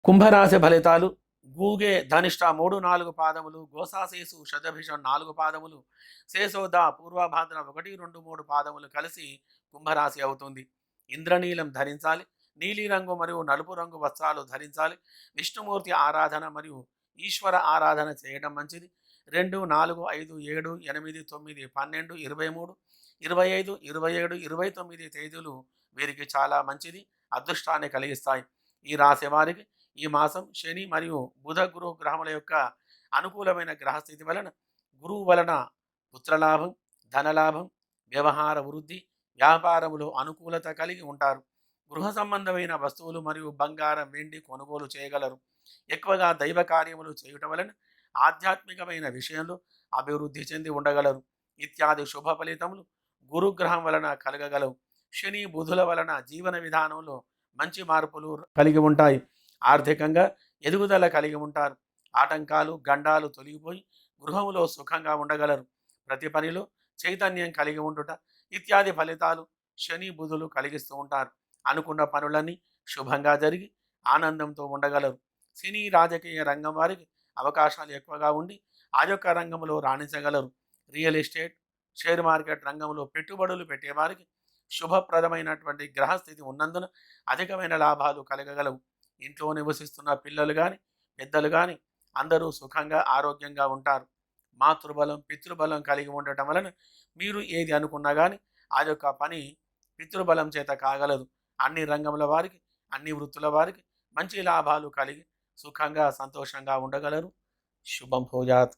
కుంభరాశి ఫలితాలు. గూగే ధనిష్ట 3-4 పాదములు, గోసాశేసు శతభిషం 4 పాదములు, శేషోద పూర్వభాద్ర 1-2-3 పాదములు కలిసి కుంభరాశి అవుతుంది. ఇంద్రనీలం ధరించాలి. నీలిరంగు మరియు నలుపు రంగు వస్త్రాలు ధరించాలి. విష్ణుమూర్తి ఆరాధన మరియు ఈశ్వర ఆరాధన చేయడం మంచిది. 2, 4, 5, 7, 8, 9, 12, 23, 25, 27, 29 తేదీలు వీరికి చాలా మంచిది, అదృష్టాన్ని కలిగిస్తాయి. ఈ రాశి వారికి ఈ మాసం శని మరియు బుధ గురు గ్రహముల యొక్క అనుకూలమైన గ్రహస్థితి వలన గురువు వలన పుత్రలాభం, ధనలాభం, వ్యవహార వృద్ధి, వ్యాపారములో అనుకూలత కలిగి ఉంటారు. గృహ సంబంధమైన వస్తువులు మరియు బంగారం వెండి కొనుగోలు చేయగలరు. ఎక్కువగా దైవ కార్యములు చేయుట వలన ఆధ్యాత్మికమైన విషయంలో అభివృద్ధి చెంది ఉండగలరు. ఇత్యాది శుభ ఫలితములు గురుగ్రహం వలన కలగగలవు. శని బుధుల వలన జీవన విధానంలో మంచి మార్పులు కలిగి ఉంటాయి. ఆర్థికంగా ఎదుగుదల కలిగి ఉంటారు. ఆటంకాలు గండాలు తొలగిపోయి గృహంలో సుఖంగా ఉండగలరు. ప్రతి పనిలో చైతన్యం కలిగి ఉండుట ఇత్యాది ఫలితాలు శని బుధులు కలిగిస్తూ ఉంటారు. అనుకున్న పనులన్నీ శుభంగా జరిగి ఆనందంతో ఉండగలరు. సినీ రాజకీయ రంగం వారికి అవకాశాలు ఎక్కువగా ఉండి ఆ యొక్క రంగంలో రాణించగలరు. రియల్ ఎస్టేట్, షేర్ మార్కెట్ రంగంలో పెట్టుబడులు పెట్టేవారికి శుభప్రదమైనటువంటి గ్రహస్థితి ఉన్నందున అధికమైన లాభాలు కలగగలవు. ఇంట్లో నివసిస్తున్న పిల్లలు కానీ పెద్దలు కానీ అందరూ సుఖంగా ఆరోగ్యంగా ఉంటారు. మాతృబలం పితృబలం కలిగి ఉండటం వలన మీరు ఏది అనుకున్నా కానీ ఆ యొక్క పని పితృబలం చేత కాగలదు. అన్ని రంగముల వారికి అన్ని వృత్తుల వారికి మంచి లాభాలు కలిగి సుఖంగా సంతోషంగా ఉండగలరు. శుభం భూయాత్.